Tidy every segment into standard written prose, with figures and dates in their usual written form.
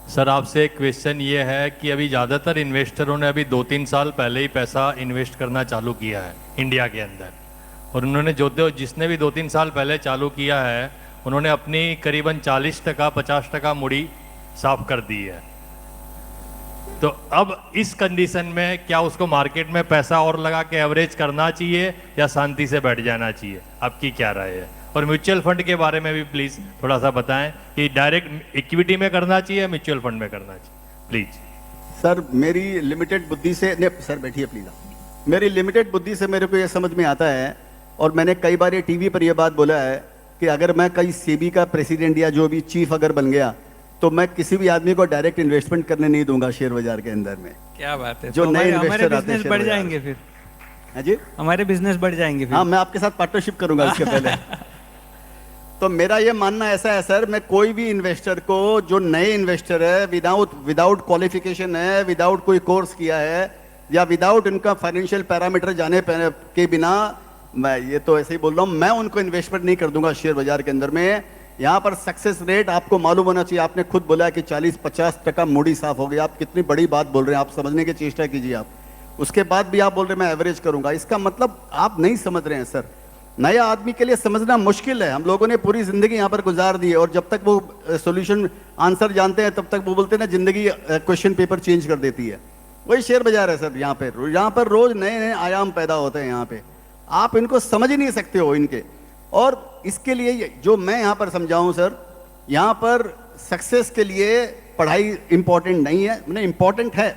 Sir आपसे एक question ये है कि अभी ज़्यादातर इन्वेस्टरों ने अभी 2-3 साल पहले ही पैसा इन्वेस्ट करना चालू किया है इंडिया के अंदर। और उन्होंने जिसने भी 2-3 साल पहले चालू किया है उन्होंने अपनी करीबन 40% 50% मुड़ी साफ कर दी है। तो अब इस कंडीशन में क्या उसको मार्केट में पैसा और लगा के एवरेज करना चाहिए या शांति से बैठ जाना चाहिए? आपकी क्या राय है? और म्यूचुअल फंड के बारे में भी प्लीज थोड़ा सा बताएं कि डायरेक्ट इक्विटी में करना चाहिए या म्यूचुअल फंड में करना चाहिए, प्लीज। सर मेरी लिमिटेड बुद्धि से सर बैठिए प्लीज। मेरी लिमिटेड बुद्धि से मेरे को ये समझ में आता है, और मैंने कई बार ये टीवी पर यह बात बोला है कि अगर मैं कई सेबी का प्रेसिडेंट या जो भी चीफ अगर बन गया तो मैं किसी भी आदमी को डायरेक्ट इन्वेस्टमेंट करने नहीं दूंगा शेयर बाजार के अंदर में। क्या बात है। जो तो नए हमारे इन्वेस्टर आते हैं बिजनेस बढ़ जाएंगे फिर। हाँ जी, हमारे बिजनेस बढ़ जाएंगे फिर। हाँ मैं आपके साथ पार्टनरशिप करूंगा इसके पहले। तो मेरा ये मानना ऐसा है सर, मैं कोई भी इन्वेस्टर को, जो नए इन्वेस्टर है, विदाउट क्वालिफिकेशन है, विदाउट कोई कोर्स किया है या विदाउट इनका फाइनेंशियल पैरामीटर जाने के बिना, मैं ये तो ऐसे ही बोल रहा हूँ, मैं उनको इन्वेस्टमेंट नहीं कर दूंगा शेयर बाजार के अंदर में। यहाँ पर सक्सेस रेट आपको मालूम होना चाहिए। आपने खुद बोला कि 40-50% मूडी साफ हो गया। आप कितनी बड़ी बात बोल रहे हैं, आप समझने की चेष्टा कीजिए आप। उसके बाद भी आप बोल रहे हैं मैं एवरेज करूंगा, इसका मतलब आप नहीं समझ रहे हैं सर। नया आदमी के लिए समझना मुश्किल है। हम लोगों ने पूरी जिंदगी यहाँ पर गुजार दी है, और जब तक वो सॉल्यूशन आंसर जानते हैं तब तक वो बोलते हैं ना जिंदगी क्वेश्चन पेपर चेंज कर देती है। वही शेयर बाजार है सर। यहाँ पर रोज नए नए आयाम पैदा होते हैं। यहाँ पे आप इनको समझ ही नहीं सकते हो इनके। और इसके लिए जो मैं यहाँ पर समझाऊं सर, यहाँ पर सक्सेस के लिए पढ़ाई इंपॉर्टेंट नहीं है, मैंने इंपॉर्टेंट है।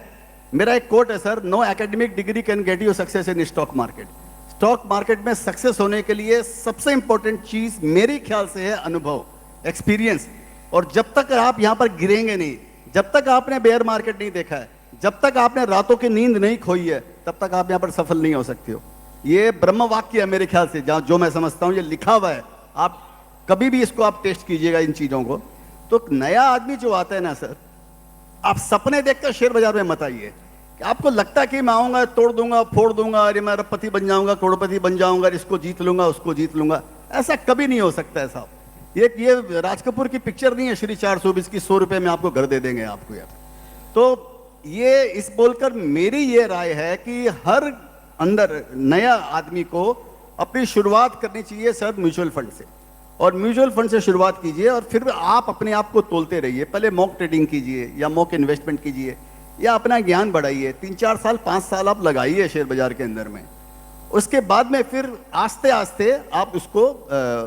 मेरा एक कोट है sir, no academic degree can get you success in stock market. Stock market में सक्सेस होने के लिए सबसे इंपॉर्टेंट चीज मेरे ख्याल से है अनुभव, एक्सपीरियंस। और जब तक आप यहाँ पर गिरेंगे नहीं, जब तक आपने बेयर मार्केट नहीं देखा है, जब तक आपने रातों की नींद नहीं खोई है, तब तक आप यहाँ पर सफल नहीं हो सकते हो। ये ब्रह्म वाक्य है मेरे ख्याल से, जो मैं समझता हूं, ये लिखा हुआ है। आप कभी भी इसको आप टेस्ट कीजिएगा इन चीजों को। तो नया आदमी जो आता है ना सर, आप सपने देखकर शेयर बाजार में मत आइए कि आपको लगता है कि मैं आऊंगा, तोड़ दूंगा, फोड़ दूंगा, अरे मैं अरबपति बन जाऊंगा, करोड़पति बन जाऊंगा, इसको जीत लूंगा, उसको जीत लूंगा। ऐसा कभी नहीं हो सकता है साहब। ये राज कपूर की पिक्चर नहीं है श्री 420 की, 100 रुपए में आपको घर दे देंगे आपको यार। तो ये इस बोलकर मेरी ये राय है कि हर अंदर नया आदमी को अपनी शुरुआत करनी चाहिए सर म्यूचुअल फंड से। और म्यूचुअल फंड से शुरुआत कीजिए और फिर आप अपने आप को तोलते रहिए। पहले मॉक ट्रेडिंग कीजिए या मॉक इन्वेस्टमेंट कीजिए या अपना ज्ञान बढ़ाइए। 3-4 साल 5 साल आप लगाइए शेयर बाजार के अंदर में। उसके बाद में फिर आस्ते आस्ते आप उसको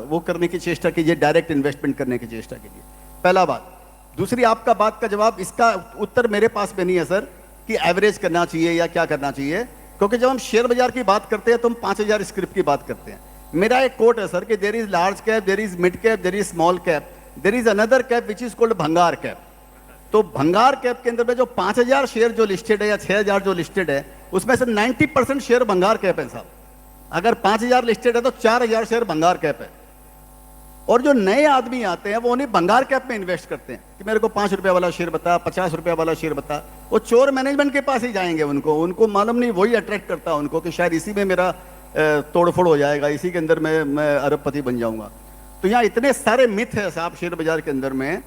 वो करने की चेष्टा कीजिए, डायरेक्ट इन्वेस्टमेंट करने की चेष्टा कीजिए। पहला बात। दूसरी आपका बात का जवाब, इसका उत्तर मेरे पास में नहीं है सर कि एवरेज करना चाहिए या क्या करना चाहिए, क्योंकि जब हम शेयर बाजार की बात करते हैं तो हम 5000 स्क्रिप्ट की बात करते हैं। मेरा एक कोट है सर कि there is large cap, there is mid cap, there is small cap, there is another cap which is called भंगार कैप। तो भंगार कैप के अंदर में जो 5000 शेयर जो लिस्टेड है या 6000 जो लिस्टेड है, उसमें से 90% शेयर भंगार कैप है साहब। अगर 5000 लिस्टेड है तो 4000 शेयर भंगार कैप है। और जो नए आदमी आते हैं वो उन्हें भंगार कैप में इन्वेस्ट करते हैं कि मेरे को 5 रुपये वाला शेयर बता, 50 रुपये वाला शेयर बता। वो चोर मैनेजमेंट के पास ही जाएंगे। उनको मालूम नहीं, वही अट्रैक्ट करता है उनको कि शायद इसी में मेरा तोड़फोड़ हो जाएगा, इसी के अंदर मैं अरबपति बन जाऊंगा। तो यहाँ इतने सारे मिथ है साहब शेयर बाजार के अंदर में।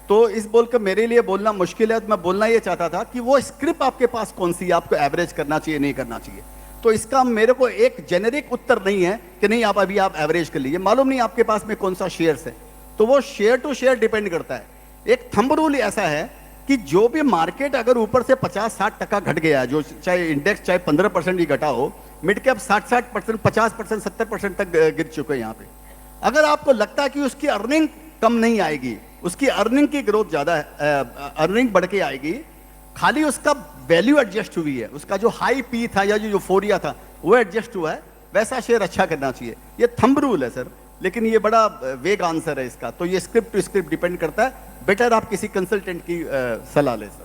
तो इस बोलकर मेरे लिए बोलना मुश्किल है। तो मैं बोलना ये चाहता था कि वो स्क्रिप्ट आपके पास कौन सी है, आपको एवरेज करना चाहिए नहीं करना चाहिए। तो इसका मेरे को एक जेनेरिक उत्तर नहीं है कि नहीं आप एवरेज कर लीजिए। मालूम नहीं आपके पास में कौन सा शेयर्स है, तो वो शेयर टू शेयर डिपेंड करता है। एक थंब रूल ऐसा है कि जो भी मार्केट अगर ऊपर से 50-60% घट गया है, जो चाहे इंडेक्स चाहे 15% ही घटा हो, मिड कैप 60% 50% 70% तक गिर चुके हैं यहाँ पे। अगर आपको लगता है कि उसकी अर्निंग कम नहीं आएगी, उसकी अर्निंग की ग्रोथ ज्यादा है, अर्निंग बढ़ के आएगी, खाली उसका वैल्यू एडजस्ट हुई है, उसका जो हाई पी था या जो यूफोरिया था वो एडजस्ट हुआ है, वैसा शेयर अच्छा करना चाहिए। ये थंब रूल है सर, लेकिन ये बड़ा वेग आंसर है इसका। तो ये स्क्रिप्ट टू स्क्रिप्ट डिपेंड करता है। बेटर आप किसी कंसल्टेंट की सलाह लें सर।